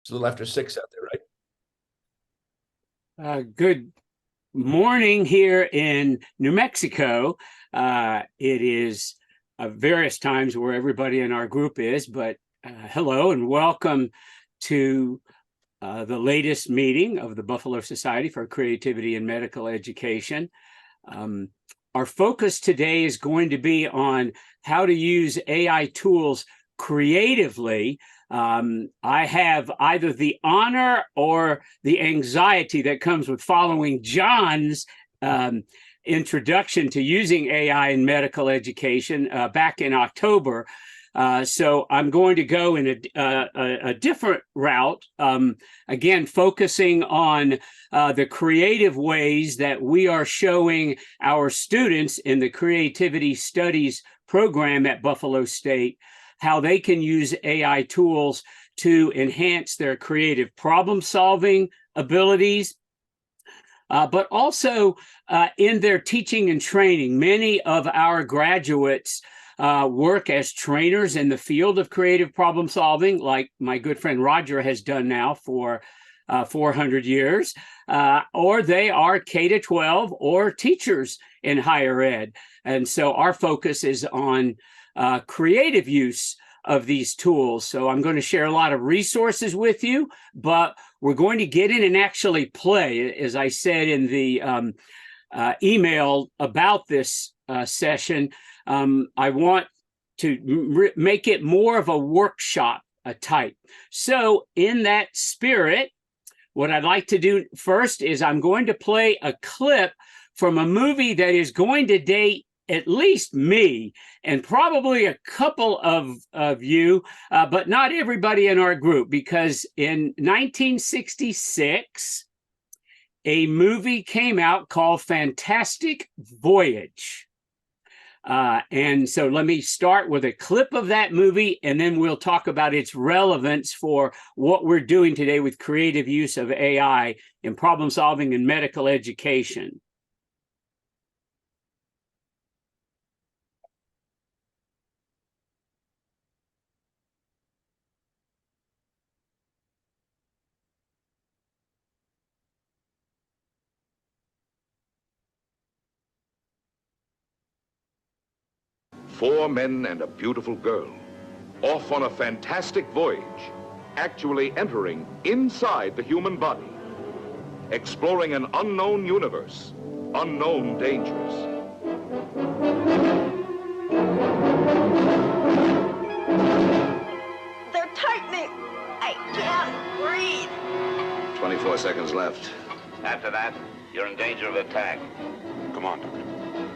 It's a little after 6 out there, right? Good morning here in New Mexico. It is various times where everybody in our group is, but hello and welcome to the latest meeting of the Buffalo Society for Creativity in Medical Education. Our focus today is going to be on how to use AI tools creatively. I have either the honor or the anxiety that comes with following John's introduction to using AI in medical education back in October. So I'm going to go in a different route, again, focusing on the creative ways that we are showing our students in the Creativity Studies program at Buffalo State how they can use AI tools to enhance their creative problem-solving abilities, but also in their teaching and training. Many of our graduates work as trainers in the field of creative problem solving, like my good friend Roger has done now for 400 years, or they are K-12 or teachers in higher ed. And so our focus is on creative use of these tools. So I'm going to share a lot of resources with you, but we're going to get in and actually play. As I said in the email about this session, I want to make it more of a workshop type. So in that spirit, what I'd like to do first is I'm going to play a clip from a movie that is going to date at least me and probably a couple of you, but not everybody in our group, because in 1966, a movie came out called Fantastic Voyage. And so let me start with a clip of that movie, and then we'll talk about its relevance for what we're doing today with creative use of AI in problem solving and medical education. Four men and a beautiful girl, off on a fantastic voyage, actually entering inside the human body, exploring an unknown universe, unknown dangers. They're tightening. I can't breathe. 24 seconds left. After that, you're in danger of attack. Come on, Doctor.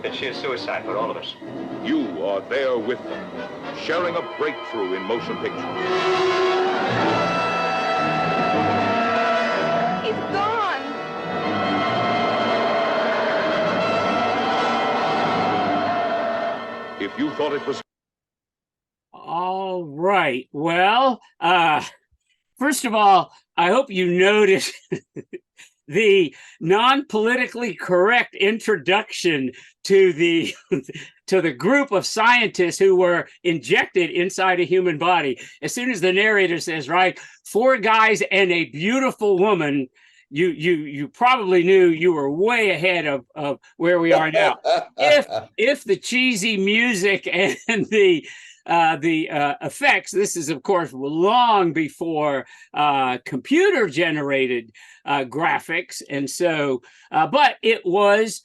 It's sheer suicide for all of us. You are there with them, sharing a breakthrough in motion pictures. He's gone. If you thought it was... All right. Well, first of all, I hope you noticed the non-politically correct introduction to the group of scientists who were injected inside a human body. As soon as the narrator says, right, 4 guys and a beautiful woman, you probably knew you were way ahead of where we are now. If the cheesy music and the effects, this is of course long before computer generated graphics, and so but it was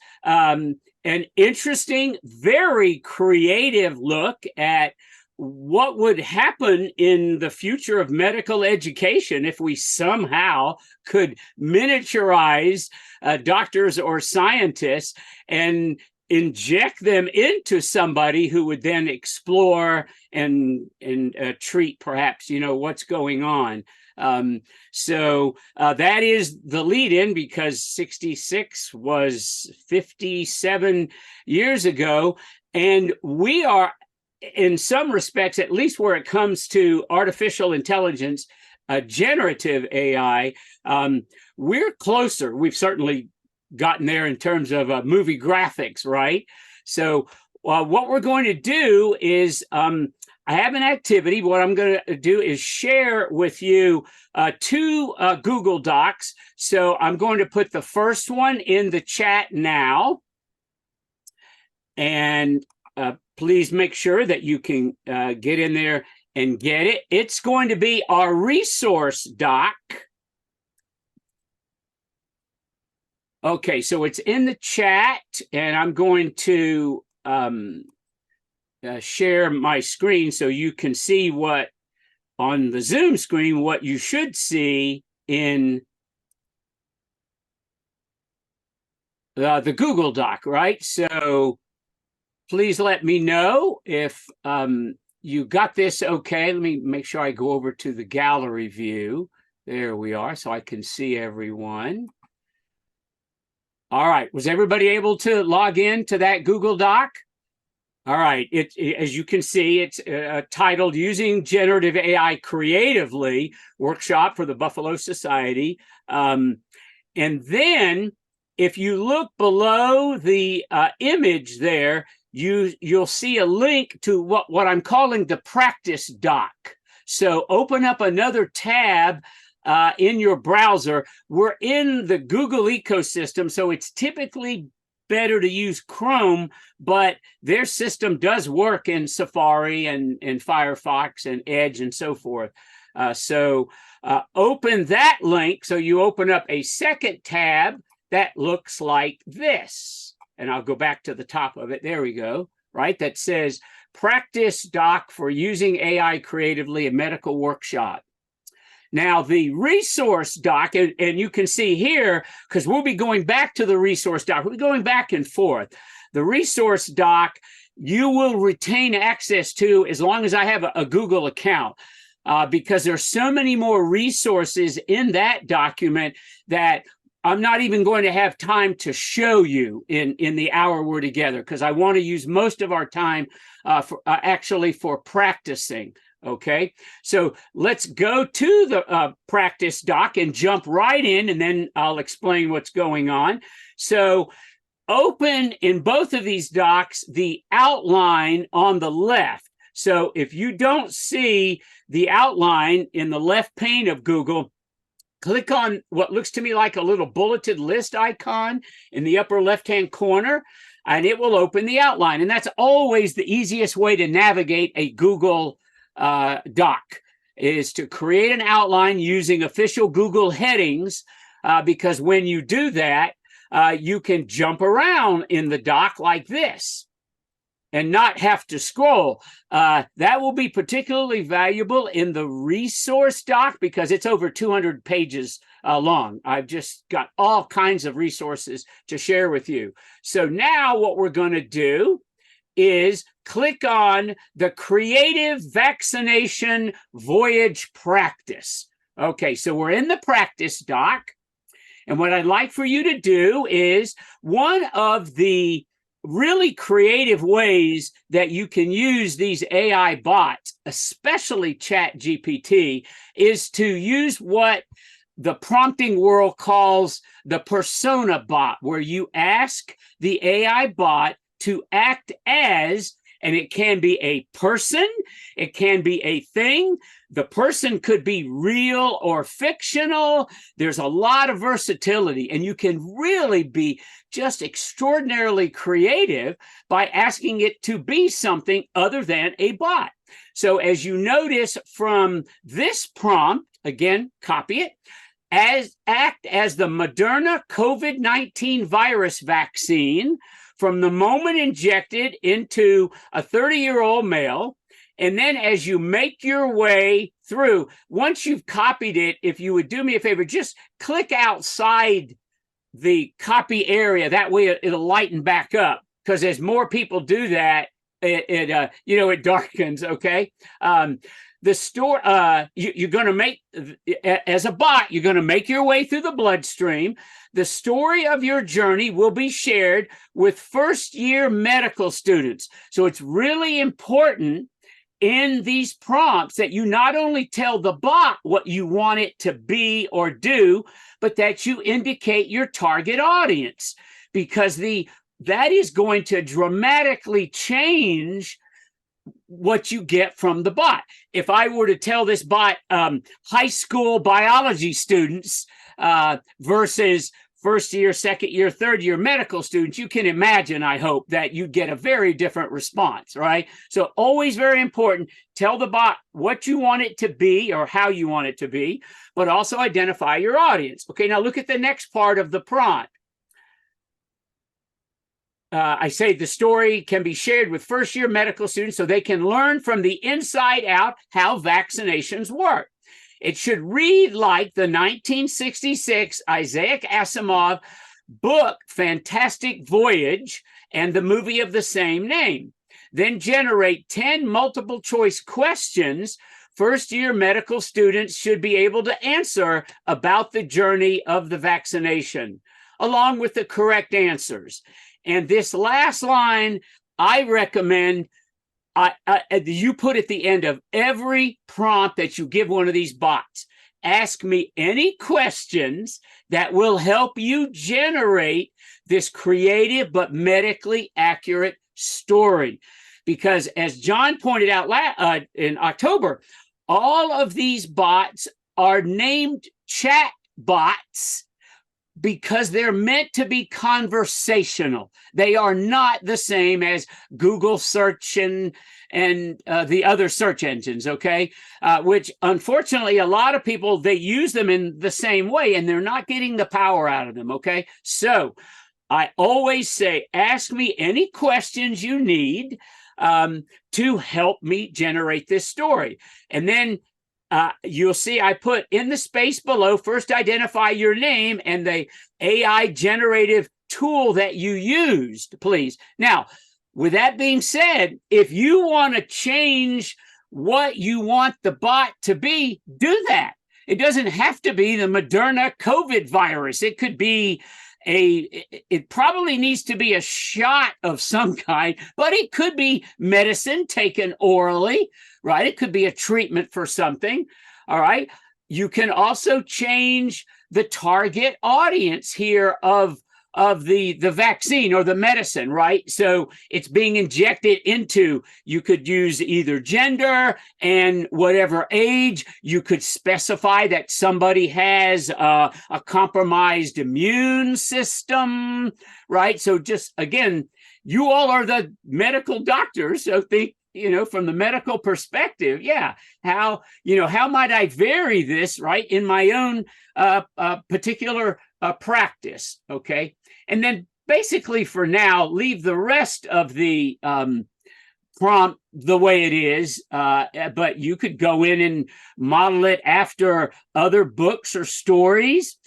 an interesting, very creative look at what would happen in the future of medical education if we somehow could miniaturize doctors or scientists and inject them into somebody who would then explore and treat perhaps, what's going on. So that is the lead in, because 66 was 57 years ago. And we are, in some respects, at least where it comes to artificial intelligence, generative AI, we're closer. We've certainly gotten there in terms of movie graphics, right? So what we're going to do is I have an activity. What I'm going to do is share with you two Google Docs. So I'm going to put the first one in the chat now. And please make sure that you can get in there and get it. It's going to be our resource doc. Okay, so it's in the chat, and I'm going to share my screen so you can see what on the Zoom screen, what you should see in the Google Doc, right? So please let me know if you got this okay. Let me make sure I go over to the gallery view. There we are, so I can see everyone. All right, was everybody able to log in to that Google Doc? All right, as you can see, it's titled Using Generative AI Creatively, Workshop for the Buffalo Society. And then if you look below the image there, you'll see a link to what I'm calling the practice doc. So open up another tab in your browser. We're in the Google ecosystem, so it's typically better to use Chrome, but their system does work in Safari and Firefox and Edge and so forth. So open that link. So you open up a second tab that looks like this. And I'll go back to the top of it. There we go, right? That says Practice Doc for Using AI Creatively, a Medical Workshop. Now, the resource doc, and you can see here, because we'll be going back to the resource doc, we'll be going back and forth. The resource doc, you will retain access to as long as I have a Google account, because there's so many more resources in that document that I'm not even going to have time to show you in the hour we're together, because I want to use most of our time actually for practicing. Okay, so let's go to the practice doc and jump right in, and then I'll explain what's going on. So open in both of these docs the outline on the left. So if you don't see the outline in the left pane of Google, click on what looks to me like a little bulleted list icon in the upper left-hand corner, and it will open the outline. And that's always the easiest way to navigate a Google doc, is to create an outline using official Google headings, because when you do that, you can jump around in the doc like this and not have to scroll. That will be particularly valuable in the resource doc because it's over 200 pages long. I've just got all kinds of resources to share with you. So now what we're going to do is click on the Creative Vaccination Voyage Practice. Okay, so we're in the practice doc. And what I'd like for you to do is one of the really creative ways that you can use these AI bots, especially ChatGPT, is to use what the prompting world calls the persona bot, where you ask the AI bot to act as, and it can be a person, it can be a thing. The person could be real or fictional. There's a lot of versatility, and you can really be just extraordinarily creative by asking it to be something other than a bot. So as you notice from this prompt, again, copy it, act as the Moderna COVID-19 virus vaccine from the moment injected into a 30-year-old male. And then as you make your way through, once you've copied it, if you would do me a favor, just click outside the copy area. That way it'll lighten back up, because as more people do that, it darkens, okay? You're going to make, as a bot, you're going to make your way through the bloodstream. The story of your journey will be shared with first-year medical students. So it's really important in these prompts that you not only tell the bot what you want it to be or do, but that you indicate your target audience, because that is going to dramatically change what you get from the bot. If I were to tell this bot high school biology students versus first year, second year, third year medical students, you can imagine, I hope, that you get a very different response, right? So always very important, tell the bot what you want it to be or how you want it to be, but also identify your audience. Okay, now look at the next part of the prompt. I say the story can be shared with first-year medical students so they can learn from the inside out how vaccinations work. It should read like the 1966 Isaac Asimov book, Fantastic Voyage, and the movie of the same name. Then generate 10 multiple-choice questions first-year medical students should be able to answer about the journey of the vaccination, along with the correct answers. And this last line, I recommend you put at the end of every prompt that you give one of these bots. Ask me any questions that will help you generate this creative but medically accurate story. Because as John pointed out in October, all of these bots are named chat bots because they're meant to be conversational. They are not the same as Google search and the other search engines, okay? Which unfortunately, a lot of people, they use them in the same way and they're not getting the power out of them, okay? So I always say, ask me any questions you need to help me generate this story. And then you'll see I put in the space below, first identify your name and the AI generative tool that you used, please. Now, with that being said, if you want to change what you want the bot to be, do that. It doesn't have to be the Moderna COVID virus. It could be it probably needs to be a shot of some kind, but it could be medicine taken orally, right? It could be a treatment for something, all right? You can also change the target audience here of the vaccine or the medicine, right? So it's being injected into, you could use either gender and whatever age. You could specify that somebody has a compromised immune system, right? So just, again, you all are the medical doctors, so think, from the medical perspective, yeah, how might I vary this, right, in my own particular practice, okay? And then basically for now, leave the rest of the prompt the way it is, but you could go in and model it after other books or stories.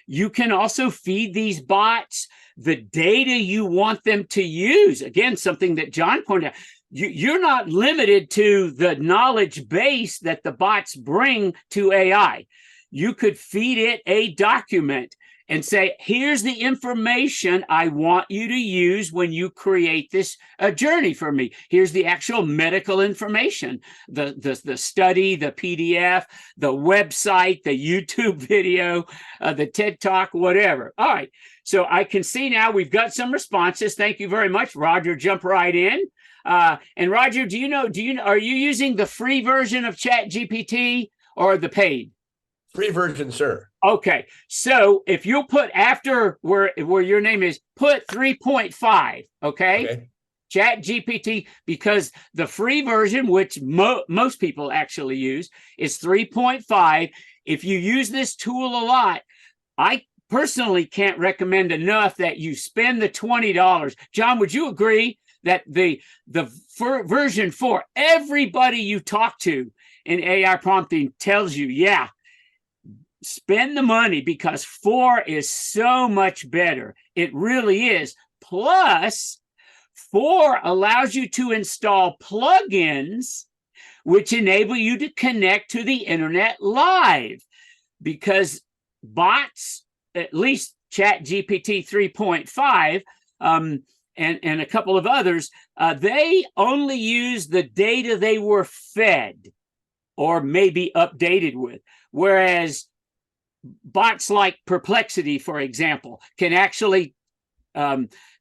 You can also feed these bots the data you want them to use. Again, something that John pointed out. You're not limited to the knowledge base that the bots bring to AI. You could feed it a document and say, here's the information I want you to use when you create this journey for me. Here's the actual medical information, the study, the PDF, the website, the YouTube video, the TED Talk, whatever. All right, so I can see now we've got some responses. Thank you very much. Roger, jump right in. And Roger, are you using the free version of ChatGPT or the paid? Free version, sir. Okay, so if you'll put after where your name is, put 3.5, okay? ChatGPT, because the free version, which most people actually use, is 3.5. If you use this tool a lot, I personally can't recommend enough that you spend the $20. John, would you agree that the version 4, everybody you talk to in AI prompting tells you, yeah, spend the money because 4 is so much better. It really is. Plus, 4 allows you to install plugins which enable you to connect to the internet live, because bots, at least ChatGPT 3.5, and a couple of others, they only use the data they were fed or maybe updated with, whereas bots like Perplexity, for example, can actually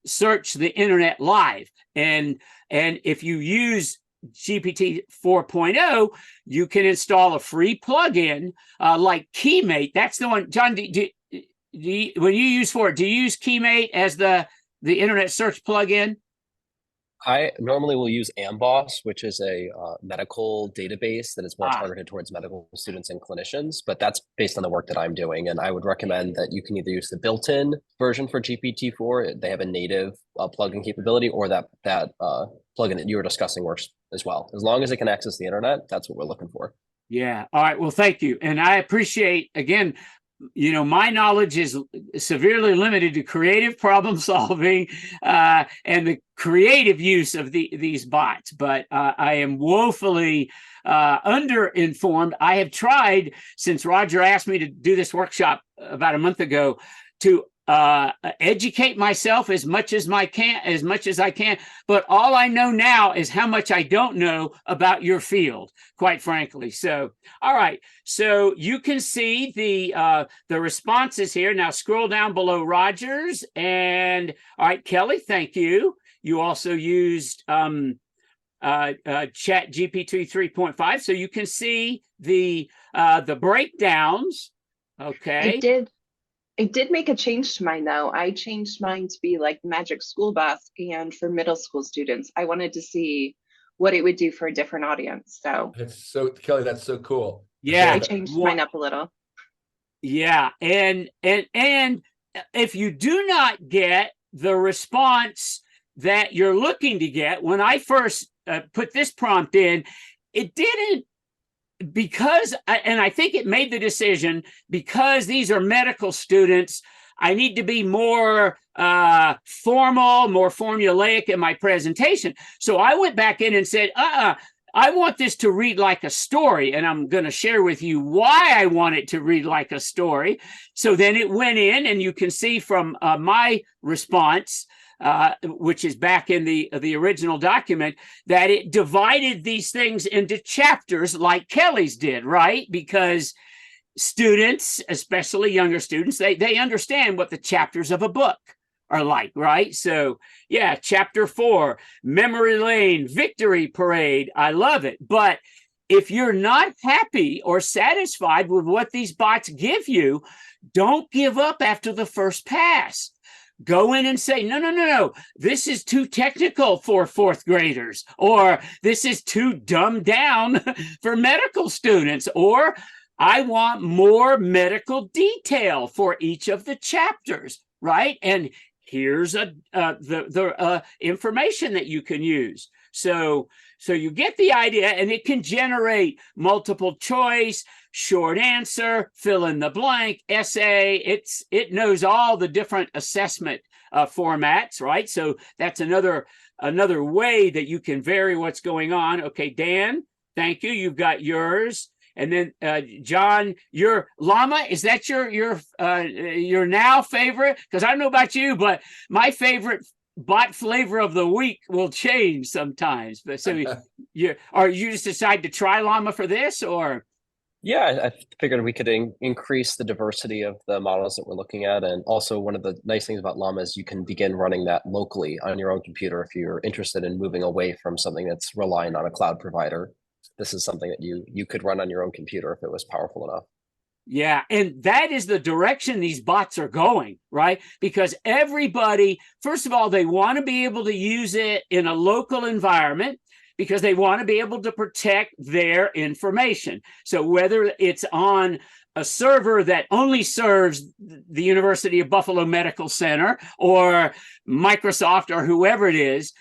search the internet live. And if you use GPT 4.0, you can install a free plugin like Keymate. That's the one, John. When you use for it, do you use Keymate as the internet search plugin? I normally will use Amboss, which is a medical database that is more targeted towards medical students and clinicians, but that's based on the work that I'm doing. And I would recommend that you can either use the built-in version for GPT-4, they have a native plugin capability, or that plugin that you were discussing works as well. As long as it can access the internet, that's what we're looking for. Yeah. All right. Well, thank you. And I appreciate, again, my knowledge is severely limited to creative problem solving and the creative use of these bots, but I am woefully underinformed. I have tried, since Roger asked me to do this workshop about a month ago, to educate myself as much as I can, but all I know now is how much I don't know about your field, quite frankly. So, all right, so you can see the responses here. Now scroll down below Roger's, and all right, Kelly, thank you. You also used Chat GPT 3.5, so you can see the breakdowns. Okay. I did make a change to mine, though. I changed mine to be like Magic School Bus, and for middle school students, I wanted to see what it would do for a different audience. So Kelly, that's so cool. Yeah, I changed mine up a little. Yeah, and if you do not get the response that you're looking to get, when I first put this prompt in, it didn't. Because, and I think it made the decision, because these are medical students, I need to be more formal, more formulaic in my presentation. So I went back in and said, I want this to read like a story, and I'm going to share with you why I want it to read like a story. So then it went in, and you can see from my response, which is back in the original document, that it divided these things into chapters like Kelly's did, right? Because students, especially younger students, they understand what the chapters of a book are like, right? So yeah, chapter 4, Memory Lane, Victory Parade. I love it. But if you're not happy or satisfied with what these bots give you, don't give up after the first pass. Go in and say, no, this is too technical for fourth graders, or this is too dumbed down for medical students, or I want more medical detail for each of the chapters, right? And here's the information that you can use. So you get the idea, and it can generate multiple choice, short answer, fill in the blank, essay. It knows all the different assessment formats, right? So that's another way that you can vary what's going on. Okay, Dan, thank you. You've got yours. And then John, your llama, is that your now favorite? Because I don't know about you, but my favorite bot flavor of the week will change sometimes. But so you just decide to try llama for this, or? Yeah, I figured we could increase the diversity of the models that we're looking at. And also, one of the nice things about Llama is you can begin running that locally on your own computer if you're interested in moving away from something that's relying on a cloud provider. This is something that you could run on your own computer if it was powerful enough. Yeah, and that is the direction these bots are going, right? Because everybody, first of all, they want to be able to use it in a local environment, because they want to be able to protect their information. So whether it's on a server that only serves the University of Buffalo Medical Center, or Microsoft, or whoever it is,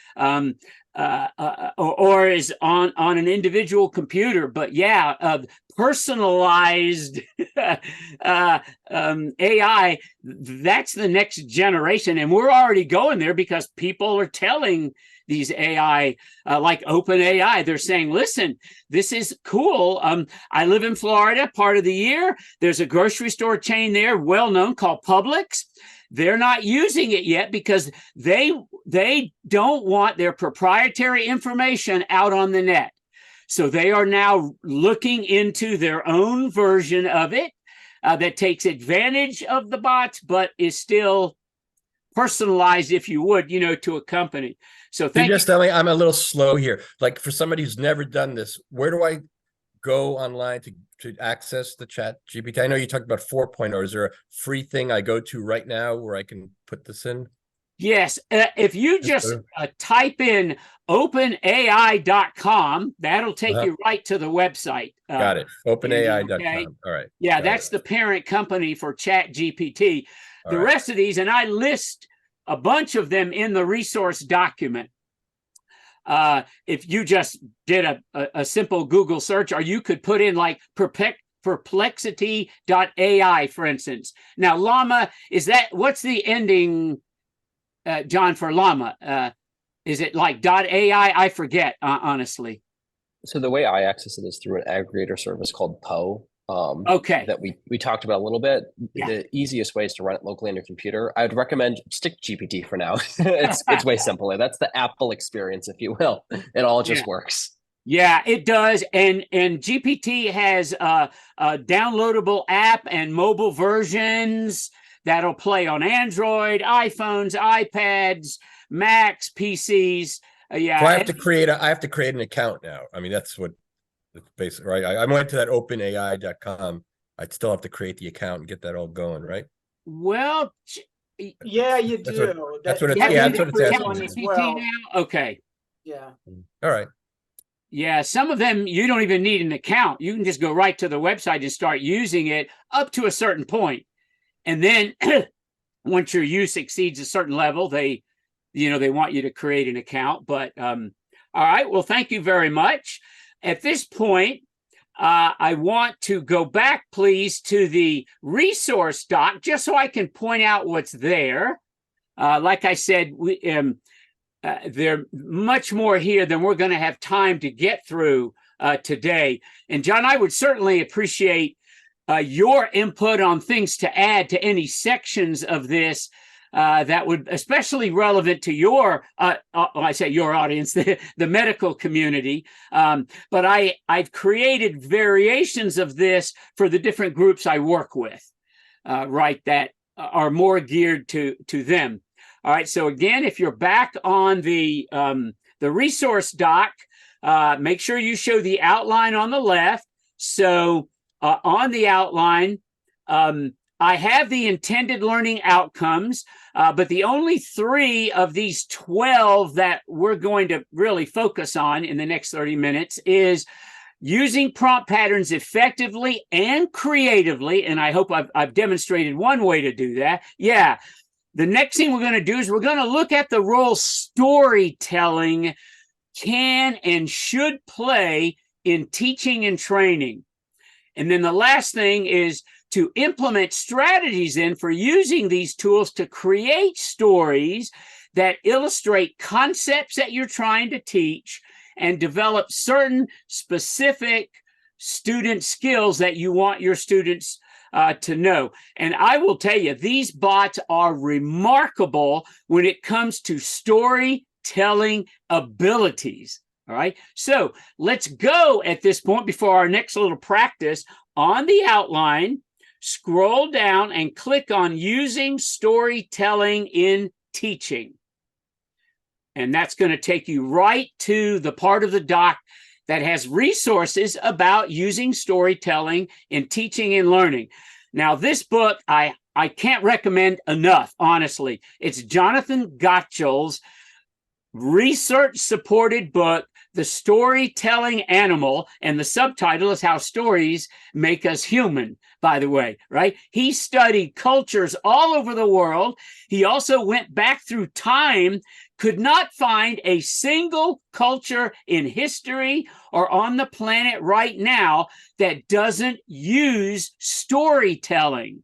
or is on an individual computer, but yeah, personalized AI, that's the next generation. And we're already going there, because people are telling these AI, like OpenAI, they're saying, listen, this is cool. I live in Florida part of the year. There's a grocery store chain there, well known, called Publix. They're not using it yet because they don't want their proprietary information out on the net. So they are now looking into their own version of it that takes advantage of the bots, but is still personalized, if you would, to a company. So You thank you. just tell me I'm a little slow here. Like for somebody who's never done this, where do I go online to access the Chat GPT? I know you talked about 4.0. Is there a free thing I go to right now where I can put this in? Yes, if you just type in openai.com, that'll take you right to the website. Got it. Openai.com. Okay. All right. Yeah, that's the parent company for Chat GPT. The rest of these, and I list a bunch of them in the resource document. If you just did a simple Google search, or you could put in like perplexity.ai, for instance. Now, llama, what's the ending, John, for llama? Is it like .ai? I forget, honestly. So the way I access it is through an aggregator service called Poe. Okay. That we talked about a little bit. Yeah. The easiest way is to run it locally on your computer. I would recommend stick GPT for now. it's way simpler. That's the Apple experience, if you will. It all just works. Yeah, it does. And GPT has a downloadable app and mobile versions that'll play on Android, iPhones, iPads, Macs, PCs. Yeah. So I have to create an account now. I mean, that's what it's basically, right? I went to that openai.com. I'd still have to create the account and get that all going, right? Well, yeah, you do. That's what it's asking. GPT now? Okay. Yeah. All right. Yeah, some of them you don't even need an account. You can just go right to the website and start using it up to a certain point. And then once your use exceeds a certain level, they want you to create an account. But all right, well, thank you very much. At this point, I want to go back, please, to the resource doc, just so I can point out what's there. Like I said, there much more here than we're going to have time to get through today. And John, I would certainly appreciate your input on things to add to any sections of this that would especially relevant to your, I say your audience, the medical community. But I've created variations of this for the different groups I work with, right, that are more geared to them. All right. So again, if you're back on the resource doc, make sure you show the outline on the left. So on the outline, I have the intended learning outcomes, but the only 3 of these 12 that we're going to really focus on in the next 30 minutes is using prompt patterns effectively and creatively. And I hope I've demonstrated one way to do that. Yeah. The next thing we're going to do is we're going to look at the role storytelling can and should play in teaching and training. And then the last thing is to implement strategies for using these tools to create stories that illustrate concepts that you're trying to teach and develop certain specific student skills that you want your students to know. And I will tell you, these bots are remarkable when it comes to storytelling abilities. All right. So let's go at this point before our next little practice on the outline. Scroll down and click on using storytelling in teaching. And that's going to take you right to the part of the doc that has resources about using storytelling in teaching and learning. Now, this book, I can't recommend enough, honestly. It's Jonathan Gottschall's research-supported book, The Storytelling Animal, and the subtitle is How Stories Make Us Human, by the way, right? He studied cultures all over the world. He also went back through time, could not find a single culture in history or on the planet right now that doesn't use storytelling,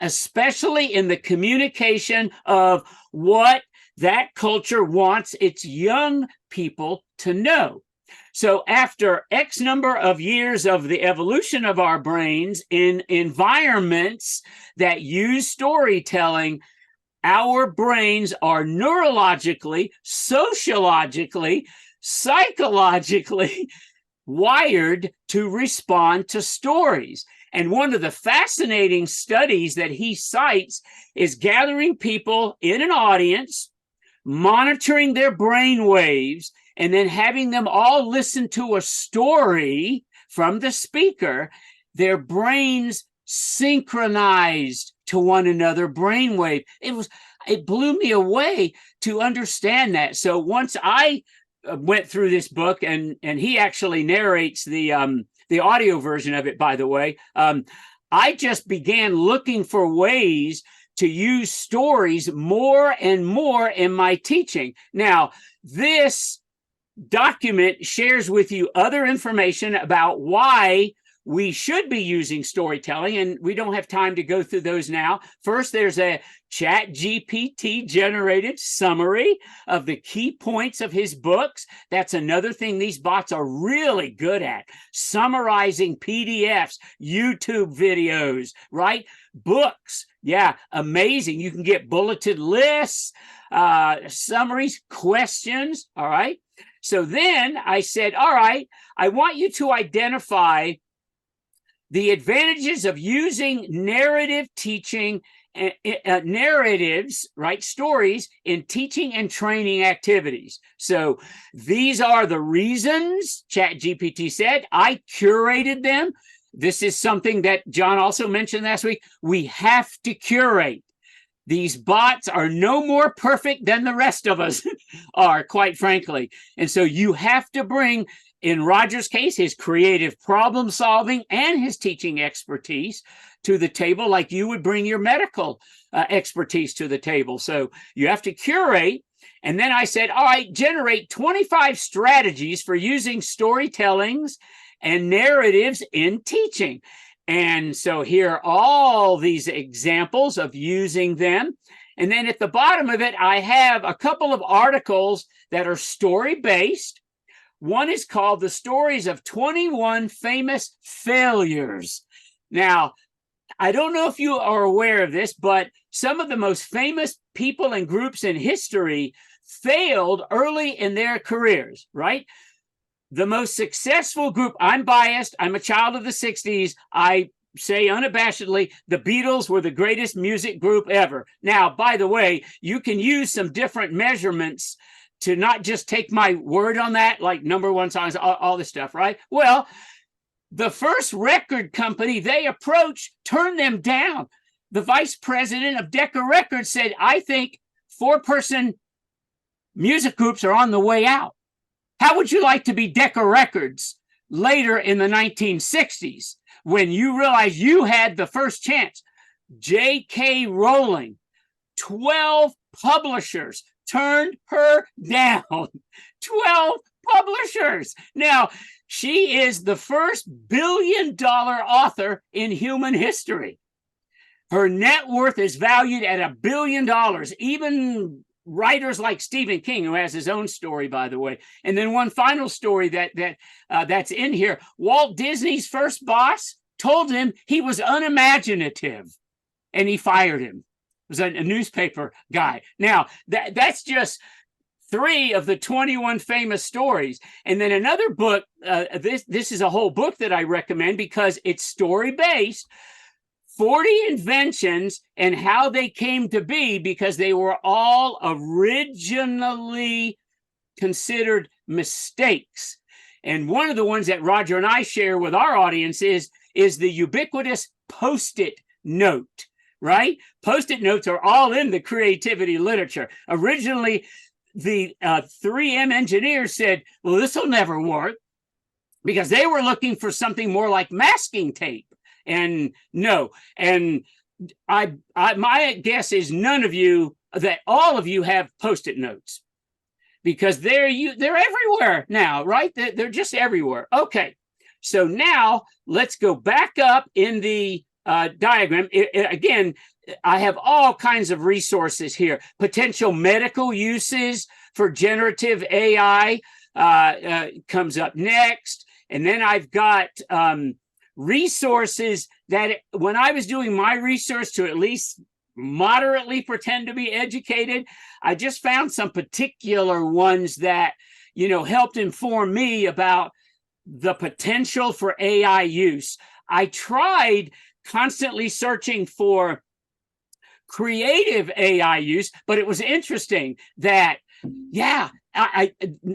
especially in the communication of what that culture wants its young people to know. So after X number of years of the evolution of our brains in environments that use storytelling, our brains are neurologically, sociologically, psychologically wired to respond to stories. And one of the fascinating studies that he cites is gathering people in an audience, monitoring their brain waves, and then having them all listen to a story from the speaker. Their brains synchronized to one another brainwave. It blew me away to understand that. So once I went through this book, and he actually narrates the audio version of it, by the way, I just began looking for ways to use stories more and more in my teaching. Now, this document shares with you other information about why we should be using storytelling, and we don't have time to go through those now. First, there's a ChatGPT generated summary of the key points of his books. That's another thing these bots are really good at, summarizing PDFs, YouTube videos, right? Books, yeah, amazing. You can get bulleted lists, summaries, questions, all right? So then I said, all right, I want you to identify the advantages of using narrative teaching, narratives, right, stories in teaching and training activities. So these are the reasons, ChatGPT said. I curated them. This is something that John also mentioned last week. We have to curate. These bots are no more perfect than the rest of us are, quite frankly. And so you have to bring, in Roger's case, his creative problem solving and his teaching expertise to the table, like you would bring your medical expertise to the table. So you have to curate. And then I said, all right, generate 25 strategies for using storytellings and narratives in teaching. And so here are all these examples of using them. And then at the bottom of it, I have a couple of articles that are story-based. One is called The Stories of 21 Famous Failures. Now, I don't know if you are aware of this, but some of the most famous people and groups in history failed early in their careers, right? The most successful group, I'm biased, I'm a child of the 60s, I say unabashedly, the Beatles were the greatest music group ever. Now, by the way, you can use some different measurements to not just take my word on that, like #1 songs, all this stuff, right? Well, the first record company they approached turned them down. The vice president of Decca Records said, I think 4-person music groups are on the way out. How would you like to be Decca Records later in the 1960s when you realize you had the first chance? J.K. Rowling, 12 publishers turned her down. 12 publishers. Now, she is the first billion-dollar author in human history. Her net worth is valued at $1 billion. Even writers like Stephen King, who has his own story, by the way. And then one final story that's in here. Walt Disney's first boss told him he was unimaginative, and he fired him. It was a newspaper guy. Now, that's just 3 of the 21 famous stories. And then another book, this is a whole book that I recommend because it's story-based, 40 inventions and how they came to be, because they were all originally considered mistakes. And one of the ones that Roger and I share with our audience is the ubiquitous Post-it note, right? Post-it notes are all in the creativity literature. Originally, the 3M engineers said, well, this will never work, because they were looking for something more like masking tape. And no, and my guess is all of you have Post-it notes, because they're everywhere now, right? They're just everywhere. Okay, so now let's go back up in the diagram. Again, I have all kinds of resources here. Potential medical uses for generative AI comes up next. And then I've got resources that when I was doing my research to at least moderately pretend to be educated, I just found some particular ones that, helped inform me about the potential for AI use. I tried constantly searching for creative AI use, but it was interesting that, yeah,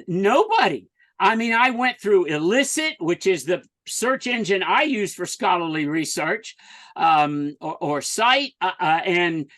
nobody. I mean, I went through Elicit, which is the search engine I use for scholarly research, or Cite, and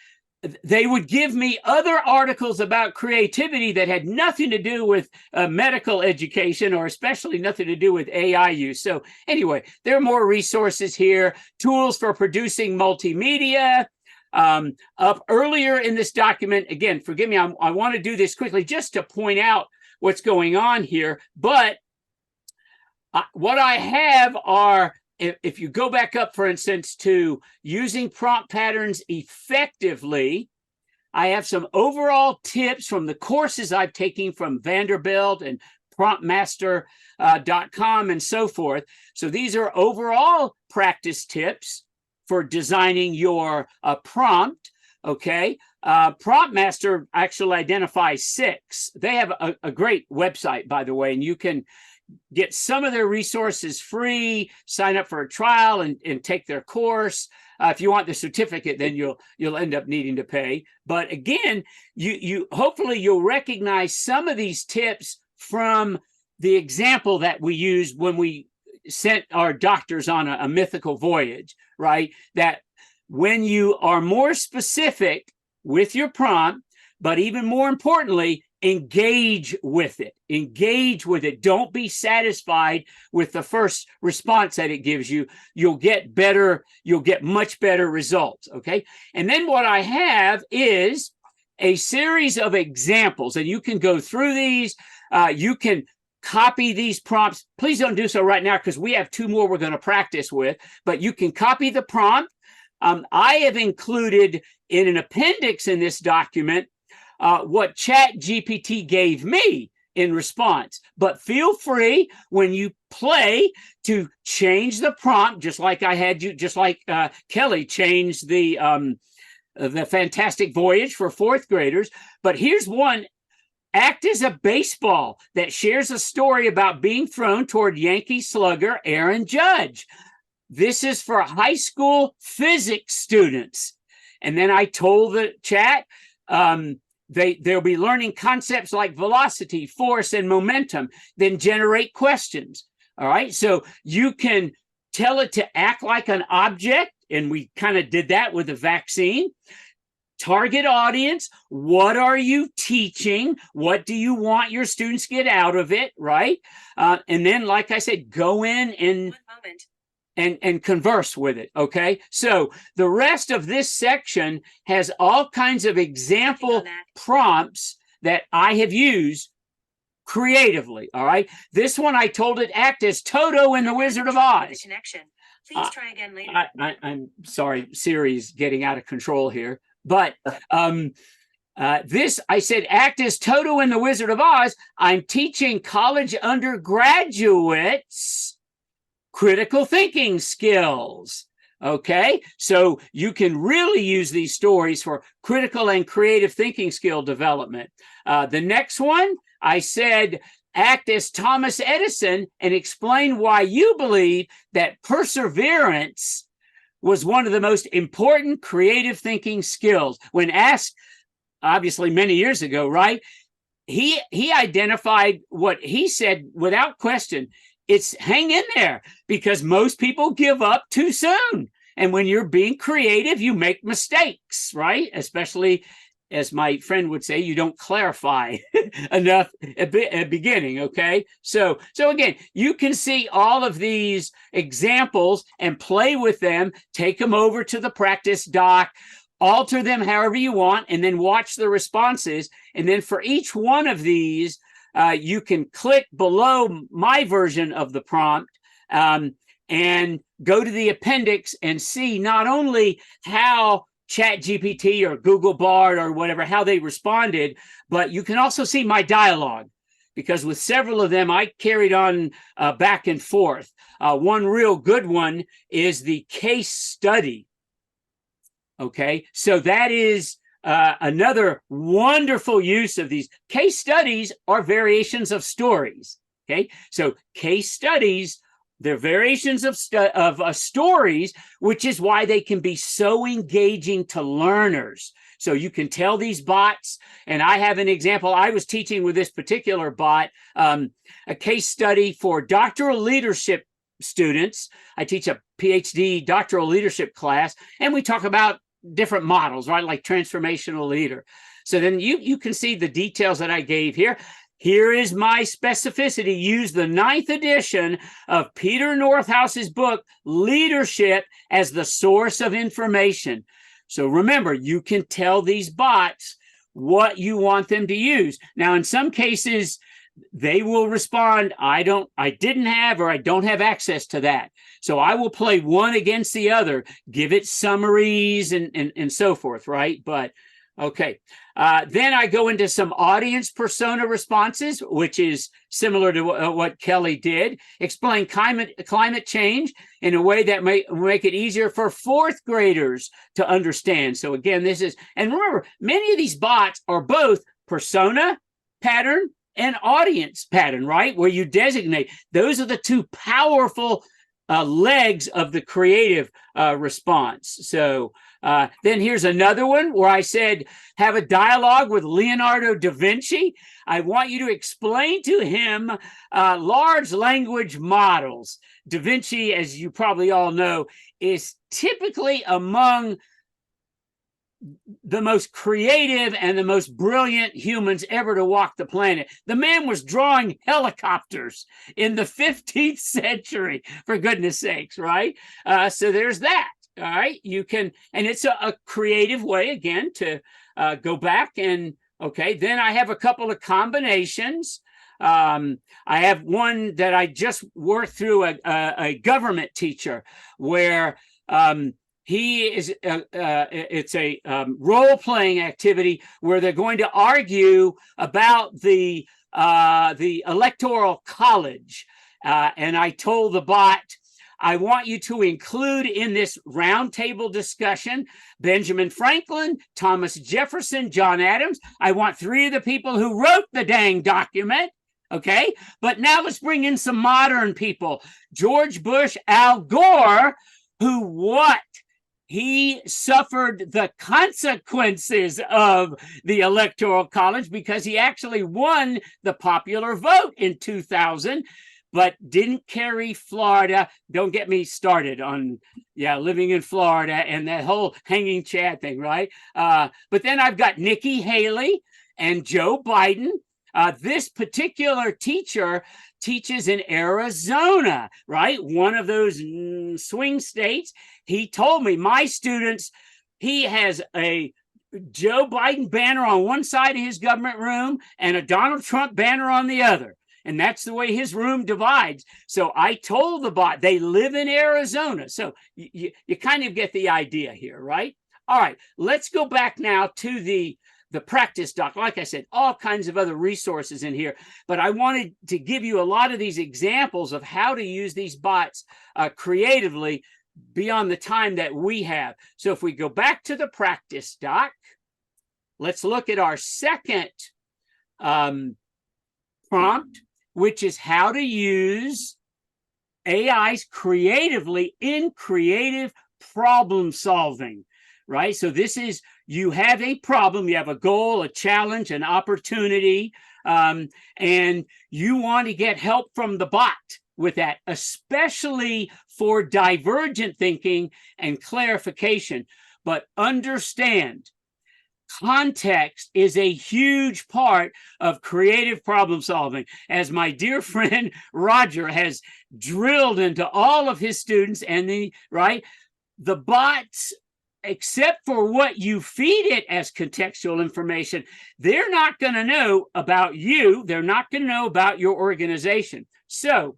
they would give me other articles about creativity that had nothing to do with medical education, or especially nothing to do with AI use. So anyway, there are more resources here, tools for producing multimedia. Up earlier in this document, again, forgive me, I want to do this quickly just to point out what's going on here. But what I have are, if you go back up, for instance, to using prompt patterns effectively, I have some overall tips from the courses I've taken from Vanderbilt and promptmaster.com and so forth. So these are overall practice tips for designing your prompt. Okay. Prompt Master actually identifies 6. They have a great website, by the way, and you can get some of their resources free, sign up for a trial and take their course. If you want the certificate, then you'll end up needing to pay. But again, you hopefully you'll recognize some of these tips from the example that we used when we sent our doctors on a mythical voyage, right? That when you are more specific with your prompt, but even more importantly, engage with it. Engage with it. Don't be satisfied with the first response that it gives you. You'll get better. You'll get much better results. Okay. And then what I have is a series of examples, and you can go through these. You can copy these prompts. Please don't do so right now because we have 2 more we're going to practice with, but you can copy the prompt. I have included in an appendix in this document what ChatGPT gave me in response. But feel free when you play to change the prompt, just like I had you, just like Kelly changed the Fantastic Voyage for 4th graders. But here's one. Act as a baseball that shares a story about being thrown toward Yankee slugger Aaron Judge. This is for high school physics students. And then I told the chat, they'll be learning concepts like velocity, force, and momentum, then generate questions. All right. So you can tell it to act like an object. And we kind of did that with the vaccine. Target audience. What are you teaching? What do you want your students to get out of it? Right. And then, like I said, go in and converse with it. Okay. So the rest of this section has all kinds of example prompts that I have used creatively. All right. This one, I told it act as Toto in the Wizard of Oz. Please try again later. I'm sorry, Siri's getting out of control here. But this, I said, act as Toto in the Wizard of Oz. I'm teaching college undergraduates critical thinking skills. Okay, so you can really use these stories for critical and creative thinking skill development. The next one, I said, act as Thomas Edison and explain why you believe that perseverance was one of the most important creative thinking skills. When asked, obviously many years ago, right? He identified what he said without question. It's hang in there because most people give up too soon. And when you're being creative, you make mistakes, right? Especially, as my friend would say, you don't clarify enough at beginning, okay? So again, you can see all of these examples and play with them, take them over to the practice doc, alter them however you want, and then watch the responses. And then for each one of these, you can click below my version of the prompt and go to the appendix and see not only how ChatGPT or Google Bard or whatever, how they responded, but you can also see my dialogue, because with several of them, I carried on back and forth. One real good one is the case study. Okay, so that is another wonderful use of these. Case studies are variations of stories. Okay, so case studies, They're variations of stories, which is why they can be so engaging to learners. So you can tell these bots, and I have an example. I was teaching with this particular bot, a case study for doctoral leadership students. I teach a PhD doctoral leadership class, and we talk about different models, right? Like transformational leader. So then you can see the details that I gave here. Here is my specificity. Use the 9th edition of Peter Northhouse's book, Leadership, as the source of information. So remember, you can tell these bots what you want them to use. Now, in some cases, they will respond, I didn't have, or I don't have access to that. So I will play one against the other, give it summaries and so forth, right? But okay. Then I go into some audience persona responses, which is similar to what Kelly did. Explain climate change in a way that may make it easier for 4th graders to understand. So again, and remember, many of these bots are both persona pattern and audience pattern, right? Where you designate. Those are the two powerful legs of the creative response. So then here's another one where I said, have a dialogue with Leonardo da Vinci. I want you to explain to him large language models. Da Vinci, as you probably all know, is typically among the most creative and the most brilliant humans ever to walk the planet. The man was drawing helicopters in the 15th century, for goodness sakes, right? So there's that. All right, you can, and it's a creative way, again, to go back and, okay, then I have a couple of combinations. I have one that I just worked through a government teacher where he is, it's a role-playing activity where they're going to argue about the Electoral College. And I told the bot, I want you to include in this roundtable discussion Benjamin Franklin, Thomas Jefferson, John Adams. I want 3 of the people who wrote the dang document. Okay, but now let's bring in some modern people. George Bush, Al Gore, who what? He suffered the consequences of the Electoral College because he actually won the popular vote in 2000. But didn't carry Florida. Don't get me started on, living in Florida and that whole hanging Chad thing, right? But then I've got Nikki Haley and Joe Biden. This particular teacher teaches in Arizona, right? One of those swing states. He told me, my students, he has a Joe Biden banner on one side of his government room and a Donald Trump banner on the other. And that's the way his room divides. So I told the bot, they live in Arizona. So you kind of get the idea here, right? All right, let's go back now to the practice doc. Like I said, all kinds of other resources in here. But I wanted to give you a lot of these examples of how to use these bots creatively beyond the time that we have. So if we go back to the practice doc, let's look at our second prompt, which is how to use AIs creatively in creative problem solving, right? So this is, you have a problem, you have a goal, a challenge, an opportunity, and you want to get help from the bot with that, especially for divergent thinking and clarification. But understand, context is a huge part of creative problem solving, as my dear friend Roger has drilled into all of his students. And the bots, except for what you feed it as contextual information, they're not going to know about you. They're not going to know about your organization. So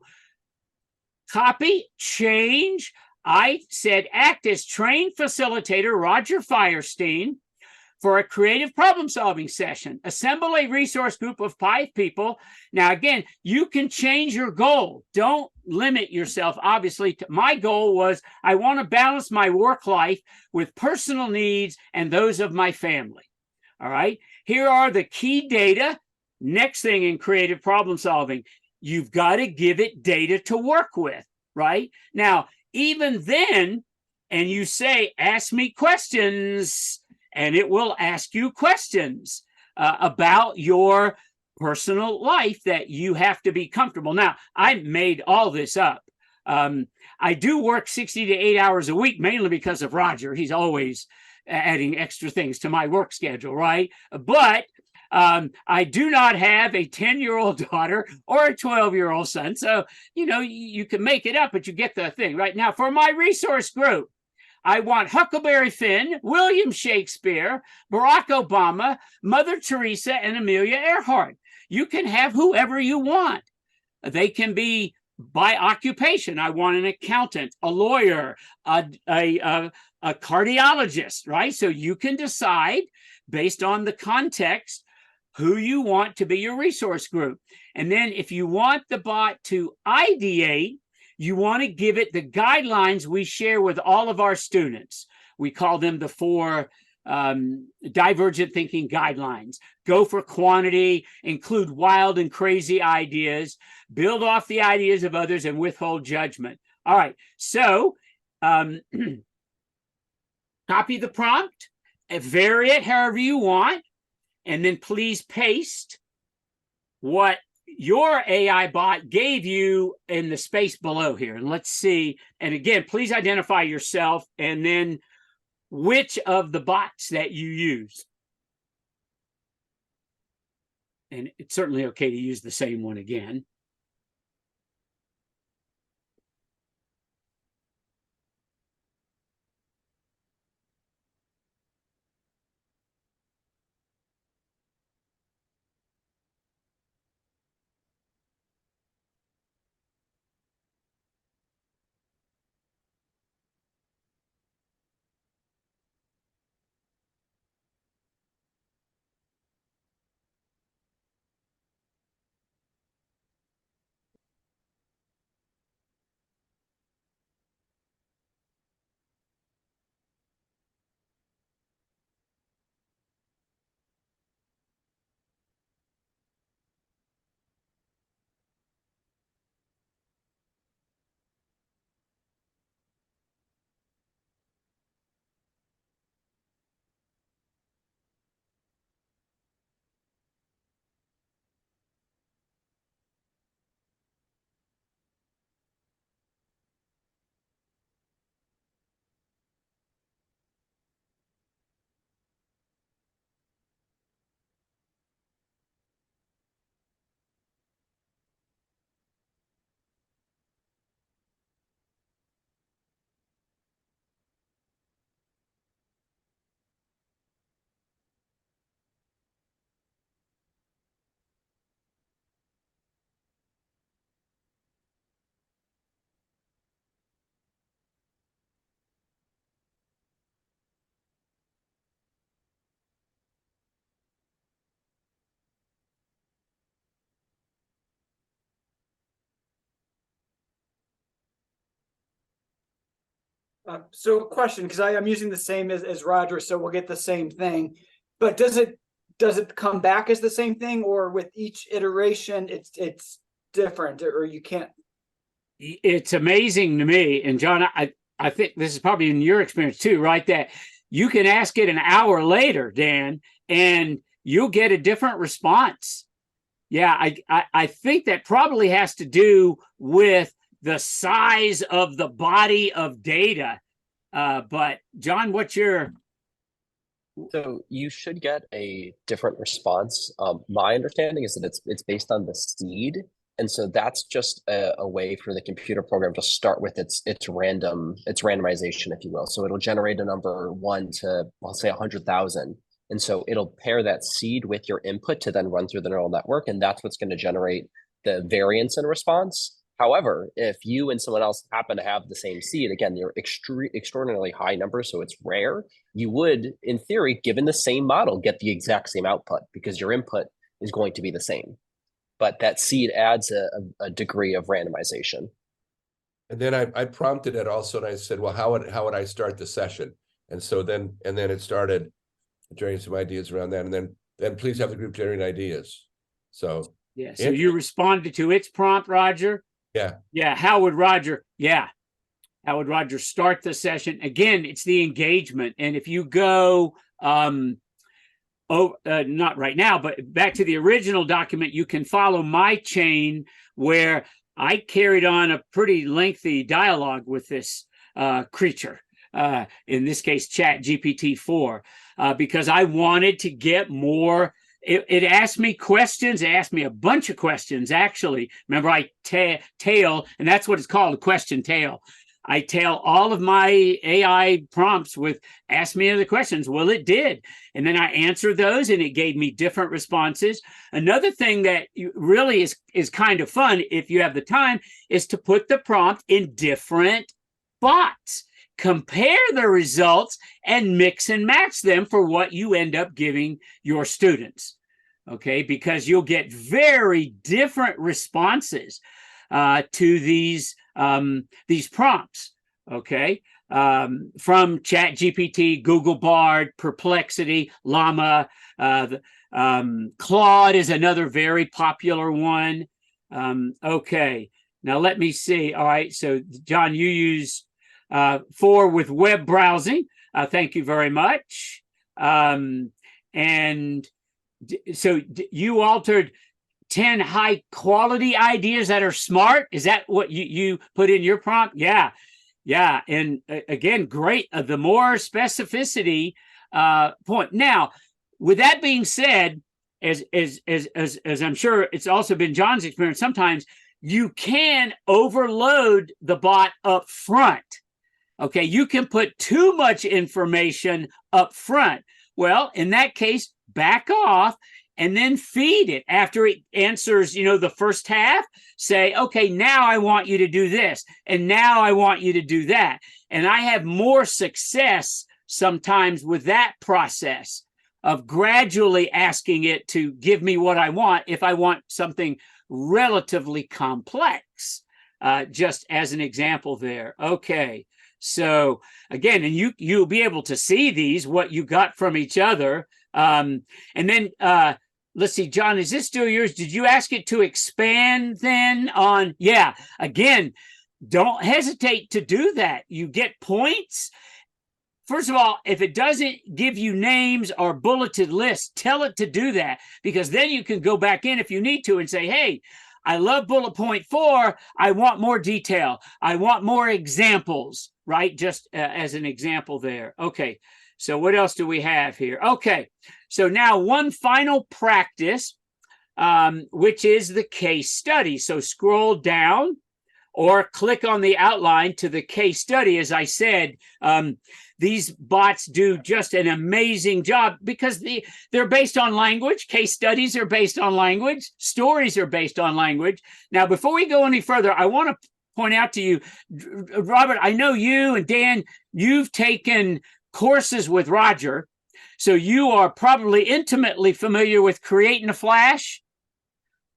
copy, change. I said act as trained facilitator Roger Firestein for a creative problem-solving session. Assemble a resource group of 5 people. Now, again, you can change your goal. Don't limit yourself, obviously. My goal was I want to balance my work life with personal needs and those of my family. All right? Here are the key data. Next thing in creative problem-solving, you've got to give it data to work with. right? Now, even then, and you say, ask me questions, and it will ask you questions about your personal life that you have to be comfortable. Now, I made all this up. I do work 60 to 8 hours a week, mainly because of Roger. He's always adding extra things to my work schedule, right? But I do not have a 10-year-old daughter or a 12-year-old son. So, you know, you can make it up, but you get the thing right now. For my resource group, I want Huckleberry Finn, William Shakespeare, Barack Obama, Mother Teresa, and Amelia Earhart. You can have whoever you want. They can be by occupation. I want an accountant, a lawyer, a cardiologist, right? So you can decide based on the context who you want to be your resource group. And then if you want the bot to ideate, you want to give it the guidelines we share with all of our students. We call them the 4 divergent thinking guidelines. Go for quantity, include wild and crazy ideas, build off the ideas of others, and withhold judgment. All right, so copy the prompt, vary it however you want, and then please paste what your AI bot gave you in the space below here. And let's see. And again, please identify yourself and then which of the bots that you use. And it's certainly okay to use the same one again. So question, because I'm using the same as Roger, so we'll get the same thing. But does it come back as the same thing, or with each iteration it's different, or you can't? It's amazing to me, and John, I think this is probably in your experience too, right? That you can ask it an hour later, Dan, and you'll get a different response. Yeah, I think that probably has to do with the size of the body of data. But John, what's your? So you should get a different response. My understanding is that it's based on the seed, and so that's just a way for the computer program to start with its randomization, if you will. So it'll generate a number 1 to, I'll say, 100,000. And so it'll pair that seed with your input to then run through the neural network, and that's what's going to generate the variance in response. However, if you and someone else happen to have the same seed, again, they're extraordinarily high numbers, so it's rare, you would, in theory, given the same model, get the exact same output because your input is going to be the same. But that seed adds a degree of randomization. And then I prompted it also, and I said, well, how would I start the session? And so then it started generating some ideas around that, and then please have the group generate ideas. So yeah, so you responded to its prompt, Roger? Yeah. How would Roger start the session? Again, it's the engagement. And if you go, not right now, but back to the original document, you can follow my chain where I carried on a pretty lengthy dialogue with this creature, in this case, Chat GPT-4, because I wanted to get more. It asked me questions. It asked me a bunch of questions, actually. Remember, I tail, and that's what it's called, a question tail. I tail all of my AI prompts with ask me other questions. Well, it did. And then I answered those and it gave me different responses. Another thing that really is kind of fun, if you have the time, is to put the prompt in different bots. Compare the results and mix and match them for what you end up giving your students. Okay, because you'll get very different responses to these prompts. Okay, from ChatGPT, Google Bard, Perplexity, Llama, Claude is another very popular one. Okay, now let me see. All right, so John, you use 4 with web browsing. Thank you very much. And so you altered 10 high quality ideas that are smart. Is that what you put in your prompt? Yeah. And again, great. The more specificity point. Now, with that being said, as I'm sure it's also been John's experience, sometimes you can overload the bot up front. Okay, you can put too much information up front. Well, in that case, back off and then feed it after it answers, the first half. Say, okay, now I want you to do this, and now I want you to do that. And I have more success sometimes with that process of gradually asking it to give me what I want if I want something relatively complex, just as an example there. Okay. So again, and you'll be able to see these, what you got from each other. And then let's see, John, is this still yours? Did you ask it to expand then on? Yeah, again, don't hesitate to do that. You get points. First of all, if it doesn't give you names or bulleted lists, tell it to do that, because then you can go back in if you need to and say, hey, I love bullet point 4. I want more detail. I want more examples, right? Just as an example there. Okay, so what else do we have here? Okay, so now one final practice, which is the case study. So scroll down or click on the outline to the case study. As I said, these bots do just an amazing job because they're based on language. Case studies are based on language. Stories are based on language. Now, before we go any further, I want to point out to you, Robert, I know you and Dan, you've taken courses with Roger, so you are probably intimately familiar with Create in a Flash,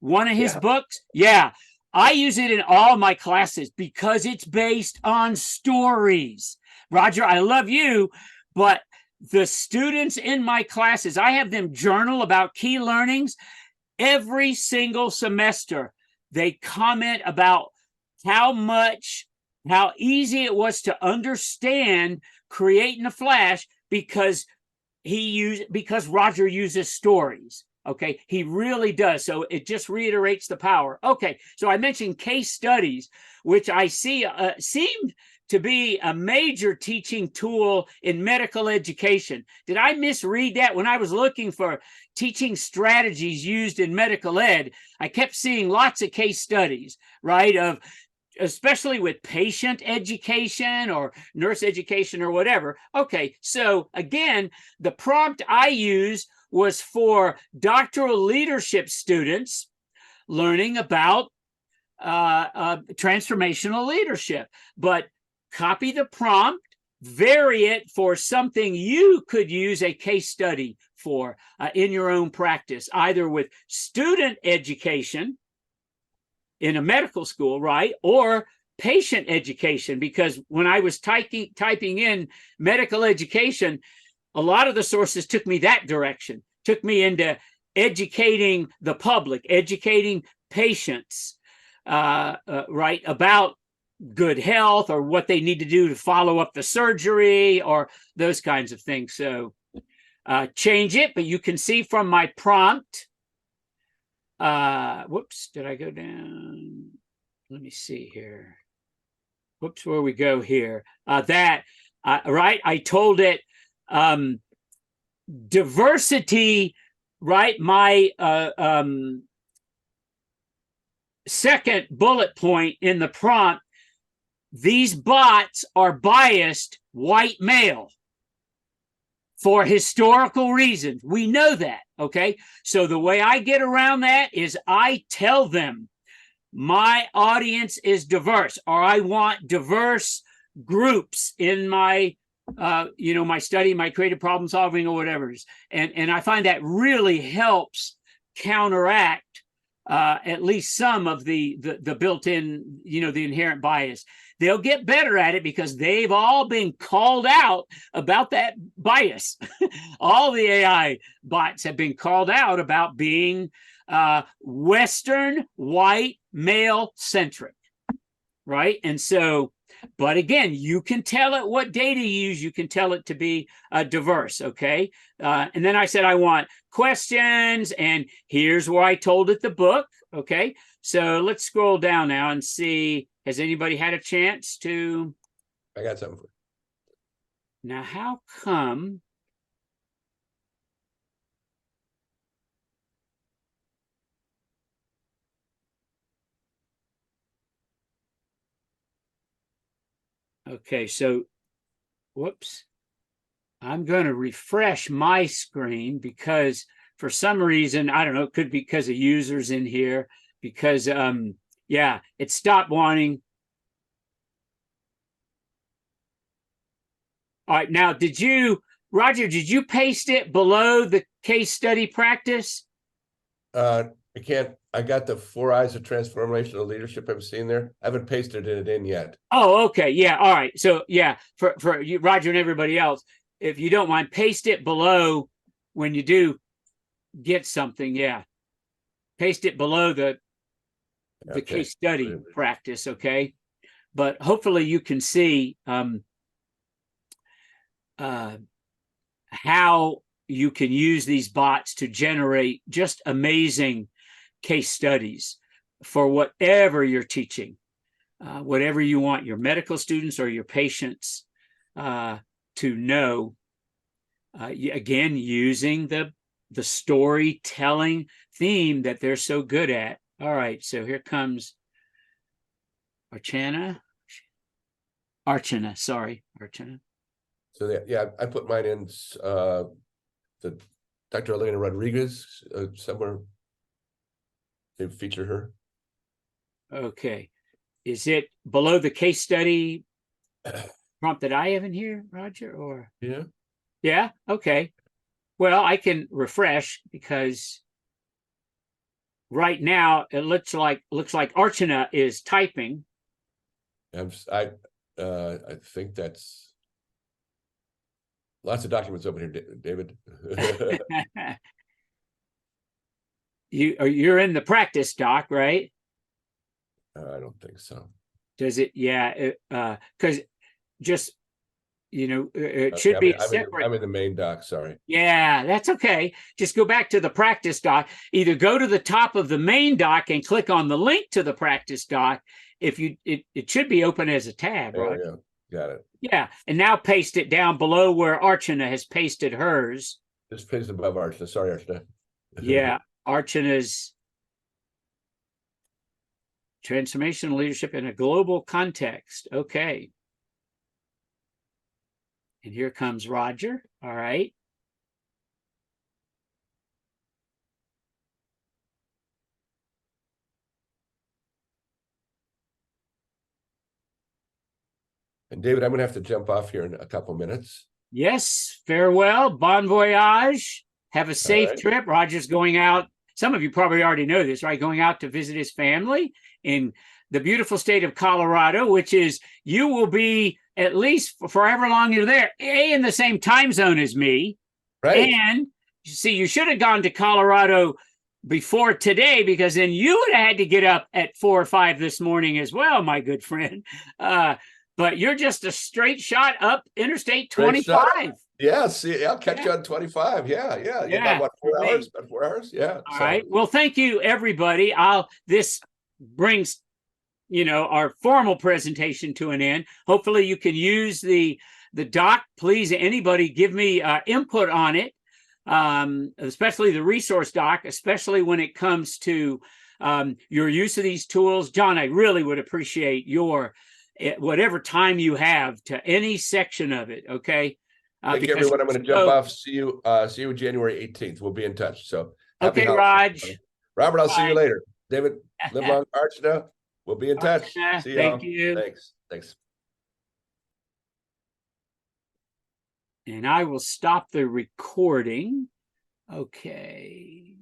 one of his books. Yeah, I use it in all my classes because it's based on stories. Roger, I love you, but the students in my classes, I have them journal about key learnings every single semester. They comment about how easy it was to understand Create in a Flash because Roger uses stories. Okay, he really does. So it just reiterates the power. Okay, so I mentioned case studies, which I see seemed to be a major teaching tool in medical education. Did I misread that? When I was looking for teaching strategies used in medical ed, I kept seeing lots of case studies, right, especially with patient education or nurse education or whatever. Okay, so again, the prompt I use was for doctoral leadership students learning about transformational leadership. But copy the prompt, vary it for something you could use a case study for in your own practice, either with student education in a medical school, right, or patient education, because when I was typing in medical education, a lot of the sources took me that direction, took me into educating the public, educating patients, right, about good health or what they need to do to follow up the surgery or those kinds of things. So change it, but you can see from my prompt. Whoops, did I go down? Let me see here. Whoops, where we go here. Right, I told it diversity, right? My second bullet point in the prompt, these bots are biased white male for historical reasons. We know that, okay? So the way I get around that is I tell them my audience is diverse, or I want diverse groups in my my study, my creative problem solving or whatever it is. And I find that really helps counteract at least some of the built-in, the inherent bias. They'll get better at it because they've all been called out about that bias. All the AI bots have been called out about being Western, white, male centric, right? And so, but again, you can tell it what data you use. You can tell it to be diverse, okay? And then I said, I want questions, and here's where I told it the book, okay? So let's scroll down now and see, has anybody had a chance to? I got something for you. Now, how come? Okay, so, whoops. I'm going to refresh my screen because for some reason, I don't know, it could be because of users in here, because, yeah, it stopped wanting. All right, now, Roger, did you paste it below the case study practice? I can't, I got the 4 eyes of transformational leadership I'm seeing there. I haven't pasted it in yet. Oh, okay. Yeah. All right. So yeah, for you, Roger, and everybody else, if you don't mind, paste it below when you do get something. Yeah. Paste it below the case study practice. Okay. But hopefully you can see how you can use these bots to generate just amazing case studies for whatever you're teaching, whatever you want your medical students or your patients to know. Again, using the storytelling theme that they're so good at. All right, so here comes Archana. Sorry, Archana. So yeah, I put mine in the Dr. Elena Rodriguez somewhere. They feature her. Okay. Is it below the case study prompt that I have in here, Roger? Or yeah. Yeah. Okay. Well, I can refresh because right now it looks like Archana is typing. I think that's lots of documents open here, David. You're in the practice doc, right? I don't think so. Does it? Yeah. Because just it should be separate. I'm in the main doc. Sorry. Yeah, that's okay. Just go back to the practice doc. Either go to the top of the main doc and click on the link to the practice doc. If you, it should be open as a tab, right? Yeah, got it. Yeah, and now paste it down below where Archana has pasted hers. Just paste above Archana. Sorry, Archana. Yeah, Archana's transformational leadership in a global context. Okay. And here comes Roger. All right. And David, I'm going to have to jump off here in a couple minutes. Yes, farewell, bon voyage. Have a safe trip. Roger's going out. Some of you probably already know this, right? Going out to visit his family in the beautiful state of Colorado, which is, you will be, at least for however long you're there, in the same time zone as me. Right. And see, you should have gone to Colorado before today, because then you would have had to get up at 4 or 5 this morning as well, my good friend. But you're just a straight shot up Interstate 25. Yeah, see, I'll catch you on 25. Yeah. You got what, 4 hours? About 4 hours? Yeah. All right. Well, thank you, everybody. This brings, our formal presentation to an end. Hopefully you can use the doc. Please, anybody give me input on it, especially the resource doc, especially when it comes to your use of these tools. John, I really would appreciate your whatever time you have to any section of it. Okay. Thank you, everyone. I'm going to jump off. See you January 18th. We'll be in touch. So okay, Raj. Robert, I'll see you later. David, live long, Archna. We'll be in touch. See you. Thank you. Thanks. And I will stop the recording. Okay.